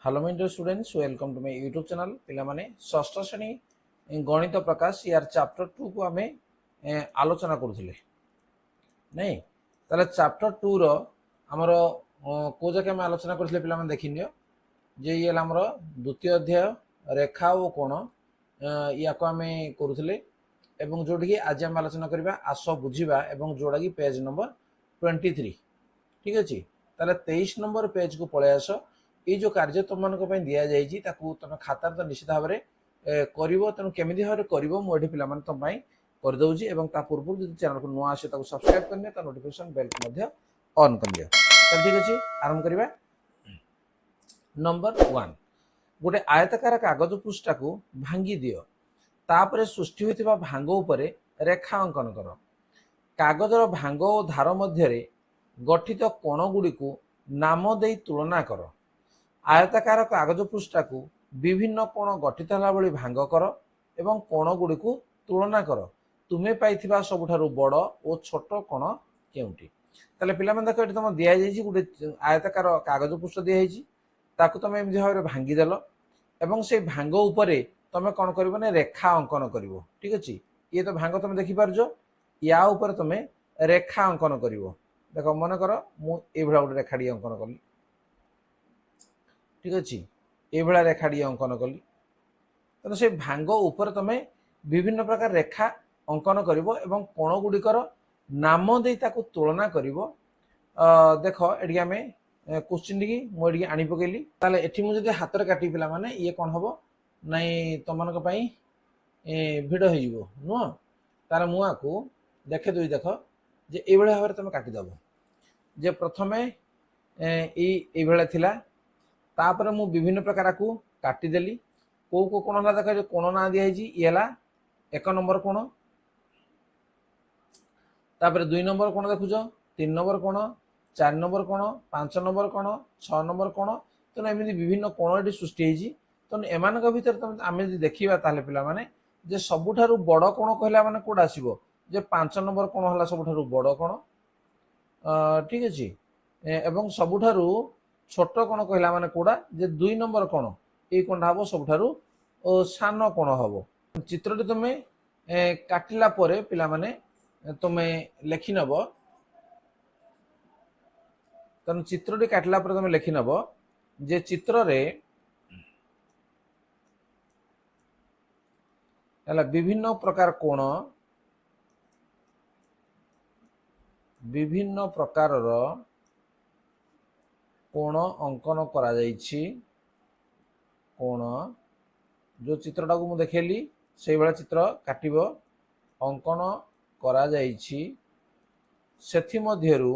Hello my dear students, welcome to my YouTube channel. पिला माने षष्ठ श्रेणी गणित प्रकाश यार चैप्टर 2 को आमे आलोचना करूथिले नहीं ताले चैप्टर 2 रो हमर को जके हम आलोचना करथिले पिला माने देखिनियो जे ये हमर द्वितीय अध्याय रेखा ओ कोण या को आमे करूथिले एवं जोडी की आज हम आलोचना करबा आसो बुझिबा एवं जोडा की पेज नंबर 23। ठीक अछि, ताले 23 नंबर पेज को पळे आसो। ये जो कार्य तुम मान दि जाइए तुम खाता तो निश्चित भाव में कर तेणु केमी भाव में कर मुझे पे तुम करदे पूर्व जो चैनल को नुआ आसे सब्सक्राइब करने नोटिफिकेशन बेल को ऑन कर दिया। ठीक अच्छे, आरंभ करवा। नंबर 1, गोटे आयताकार कागज पृष्ठा को भांगी दियो, तापर सृष्टि होता भांग उपरे रेखा अंकन कर। कागजर भांग और धार मध्य गठित कोण गुड़ी को नाम दे तुलना कर। आयताकार कागज पृष्ठा को विभिन्न कोण गठित होला भली भांग कर एवं कोण गुड़ी को तुलना कर। तुम्हें पाइथिबा सबुठारु बड़ और छोट कोण केउंटी। ताले पिला मन देखो एठी तुम दिया जाइछि गुटे आयताकार कागज पृष्ठ दिया जाइछि, ताकू तुम एमि भाबरे भांगी देलो एवं से भांग उपरे तुम कोन करबो ने रेखा अंकन करबो। ठीक अछि, ये तो भांग तुम देखि पारजो, या ऊपर तुम रेखा अंकन करबो। देखो मन कर मु ए भला गुटे रेखाडी अंकन करली। ठीक अच्छे, ये रेखाड़ी अंकन कली तो से भांग ऊपर तुम विभिन्न प्रकार रेखा अंकन कर कोण गुड़िकर नाम दे तुलना कर। देख ये आम क्वेश्चन टी मुझे आनी पकईली ताले एठी मुझे हाथ में काटी पिला माने ये कौन हम नाई तुम मान भिड़ हो नुह तार मुआ को देखे दुई देख जे ये भाव में तुम काटिदेव जे प्रथमे ये थिला तापर मु विभिन्न प्रकार को काटिदेली को कोण देख जो कोण ना दिखाई ये एक नंबर कोण, तापर 2 नंबर कोण देखुच, 3 नंबर कोण, 4 नंबर कोण, 5 नंबर कोण, 6 नंबर कोण। तेणु एमती विभिन्न कोण ये सृष्टि होती। तेणु एमान भर तुम आम देखा ताले पिला माने जे सबुठारु बड़ कोण कहला माने कोड आसीबो जे 5 नंबर कोण हला सबुठारु बड़ कोण। ठीक अच्छे, एवं सबुठारु छोट कोण कहला माने कोडा जे 2 नंबर कोण ये कोणटा हम सबुठारु सान कोण हम। चित्रटी तुम काटिला परे पिला माने तुम लेखि नब, तेणु चित्रटी काटिला परे तुम लेखि नब जे चित्र रे हला विभिन्न प्रकार कोण, विभिन्न प्रकारर कोण अंकन करा जाइछि। कोण जो चित्रटा को मु देखेली से भाया चित्र काटिब अंकन करा जाइछि। सेथि मध्यरु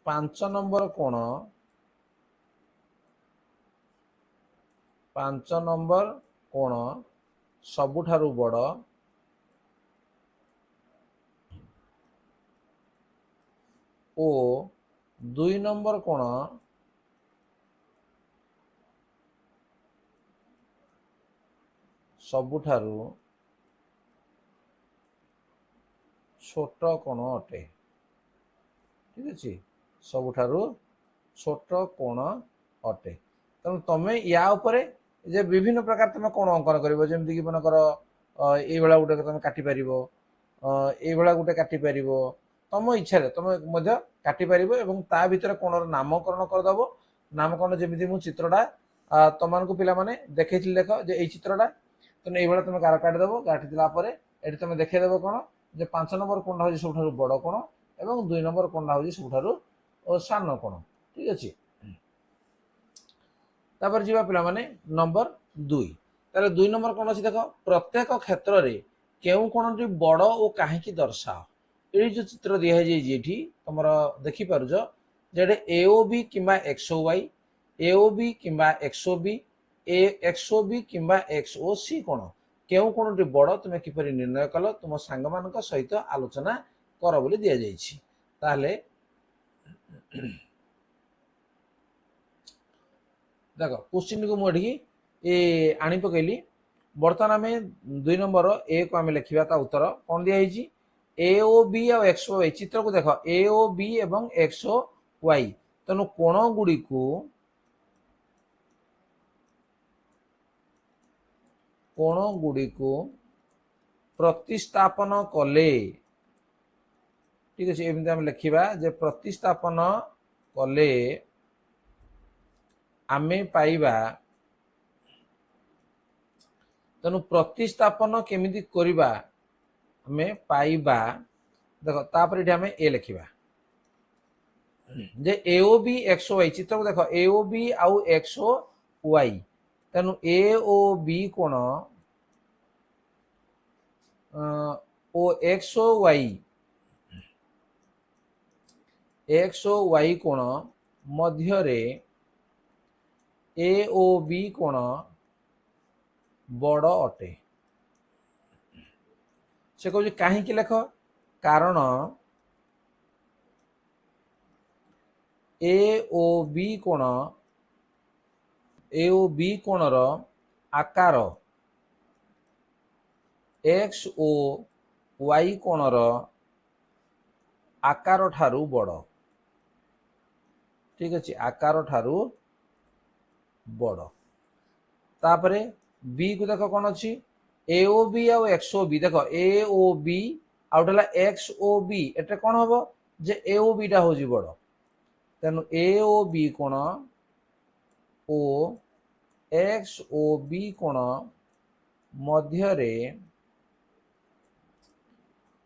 5 नंबर कोण, 5 नंबर कोण सबुठारु बड़ ओ 2 नंबर कोण सबुठारु छोट कोण अटे। ठीक अच्छे, सबुठारु छोट कोण अटे। तेणु तुम या उपरे जे विभिन्न प्रकार तुम कोण अंकन कर जमीक मनकर ये गोटे तुम काटिपर ये गोटे काटिपर तुम इच्छा तुम काटिपर और ता भर कोण नामकरण करदेव। नामकरण जमी मु चित्रटा तुम पिला माने देखे देख जे ये चित्रटा तेना ये तुम गार काटिदेव। काटिदेला ये तुम देखेदेव कौन जे 5 नंबर कोणटा हूँ सब बड़ कोण और 2 नंबर कोणटा हूँ सब सान कोण। ठीक अच्छे, तापर जीवा पिला माने नंबर 2 ताले 2 नंबर कोण अछि देख प्रत्येक क्षेत्र रे केउ कोणटी बड़ और काहेकि दर्शाओ। ये जो चित्र दिया है जेठी तुमर देखि पारुज जेडे एओबी किंबा एक्सओवाई, एओबी किंबा एक्सओबी, एक्सओबी किंबा एक्सओसी कोण केउ कोणटी बड़ तुम किपरि निर्णय कल तुम सांग मानक सहित आलोचना कर बोली दिया जाइछि। ताले देख क्वेश्चन को मुझे आनी पकईली। बर्तमान आम 2 नंबर ए को आम लिखा उत्तर कौन दिखाई ए ओ बी आ एक्स ओ वाई चित्र को देख ए ओ बी एवं एक्स ओ वाई तेणु कोण गुड़ी प्रतिस्थापन कले ठीक अच्छे एमती आम लिखा जे प्रतिस्थापन कले आमे पाइबा तेणु प्रतिस्थापन केमिति करिबा आमे पाइबा देख तापर ये आमे ए लिखा जे A O B X O Y चित्र को देख ए ओ बी आउ एक्स ओ वाई तेणु ए ओ बी कोण ओ एक्स ओ वाई कोण मध्यरे ए ओ बी कोण बड़ अटे से कहूँ कहीं लेख कारण ए ओ बी कोणर आकार एक्स ओ वाई कोणर आकार ठारू बड़ ठीक अच्छे आकार ठारू बड़ तापरे बी को देख कौन अच्छी ए ओ बी आउ एक्स ओ बी देख ए ओ बी आउट एक्स ओ बी एटे कौन हम जे ए ओ बी टा हूँ बड़ तेणु ए ओ बी कोण ओ एक्स ओ बी कोण मध्यरे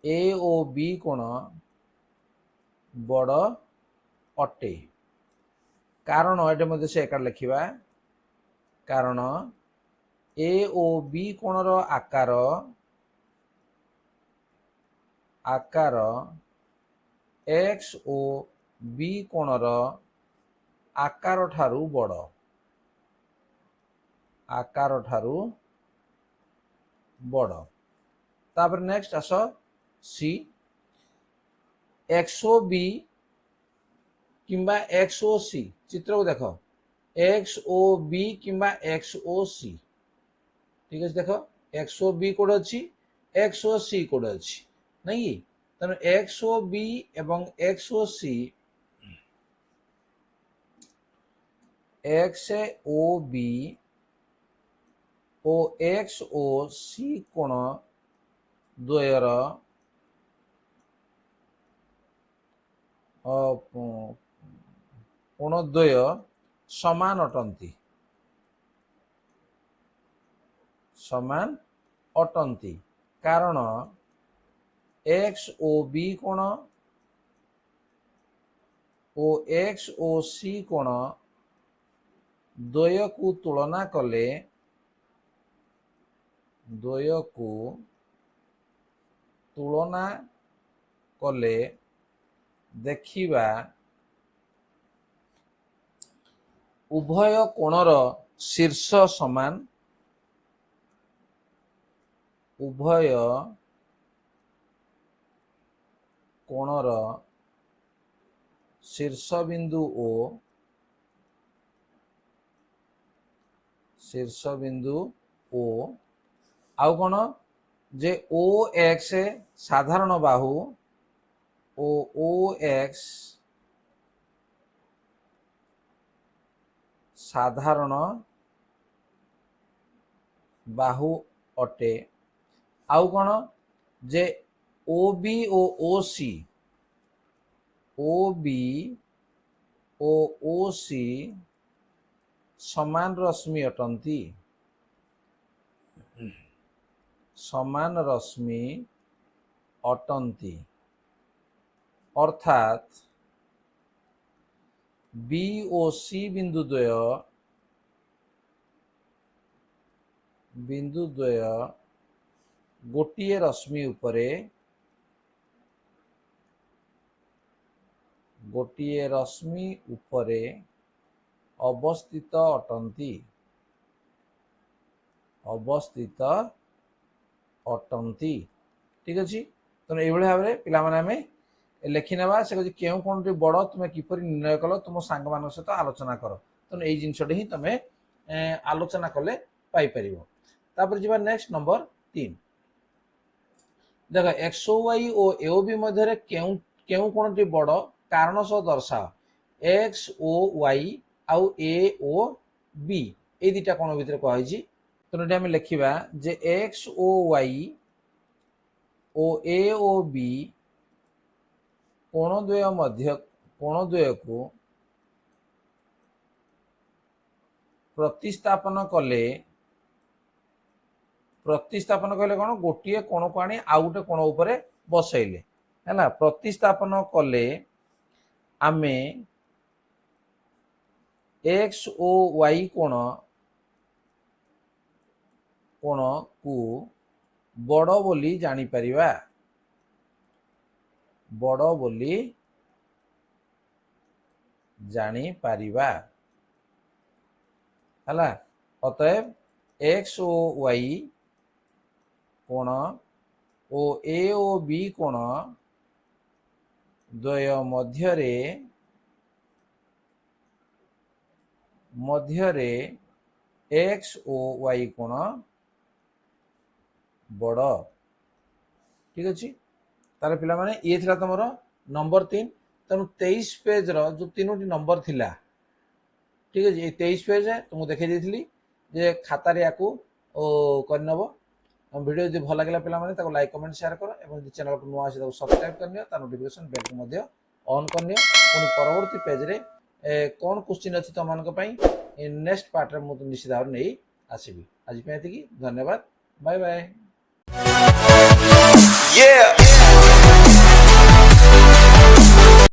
ए ओ बी कोण बड़ अटे कारण ये मध्य से एकाड लिखा कारण ए ओ बी कोणर आकार एक्स ओ बी कोणर आकार ठारू बड़ तापर नेक्स्ट आस सी एक्स ओ बी किंबा एक्स ओ सी चित्र को देख एक्स ओ बी किंबा एक्स ओ सी ठीक है देख एक्स ओ बी कोड अच्छी एक्स ओ सी कोड अच्छी नहीं तेना एक्स ओ बी एवं X O C X O B ओ एक्स ओ सी कोण द्वयर कोणद्वय समान अटंती कारण एक्स ओ बी कोण ओ एक्स ओ सी कोण द्वय को तुलना कले देखिबा उभय कोणर शीर्ष समान उभय कोणर शीर्ष बिंदु ओ आउ कोण जे ओ एक्स साधारण बाहु ओ एक्स साधारण बाहु अटे आउ कोण जे ओ बी ओ सी ओ सी समान रश्मि अटंती अर्थात बी ओ सी बिंदु द्वय गोटिए रश्मि उपरे अवस्थित अटंती ठीक अच्छे तेना ये भाव में पिला लिखि ना से क्यों कौन बड़ तुम्हें किपर निर्णय कल तुम सांग मान सहित आलोचना कर तेणु यही जिनसटी ही तुम आलोचना कले पाइपर तापर जी नेक्स्ट नंबर 3 देख एक्स ओ वाई और ए बी मध्य केउ कोणटी बड़ कारण सह दर्शाओ एक्स ओ वाई आउ ए ओ बी ए दुटा कोण भितर कही तेनाली आम लिखा जे एक्स ओ वाई ओ ए ओ बी कोणद्वय मध्य कोणद्वय को प्रतिस्थापन कले कौन गोटे कोण को आनी आउ गोटे कोण उपरे बसैले है प्रतिस्थापन कले आमे एक्स ओ वाई कोण को बड़ बोली जानी परिबा बड़ बोली जानी परिबा हला अतएव एक्स ओ वाई कोण ओ ए ओ बी कोण द्वय मध्यरे एक्स ओ वाई कोण बड़ ठीक अच्छे तार पिला माने ये थिला तमरो नंबर 3 तेणु 23 पेज रो जो तीनोटी नंबर थिला ठीक है ये 23 पेज है तुमको देखे देथिली जे खाता रे याकू करनबो वीडियो जो भल लगे पिला माने ताको लाइक कमेंट शेयर करो एवं चैनल को नुआ आसी ताको सब्सक्राइब करनियो ता नोटिफिकेशन बेल को मध्य ऑन करनियो पुनी परवर्ती पेज रे कौन क्वेश्चन अछि त मानक पई नेक्स्ट पार्ट रे मु निश्चित भाव नै आसीबी आज पे एतिकी धन्यवाद बाय बाय। Yeah.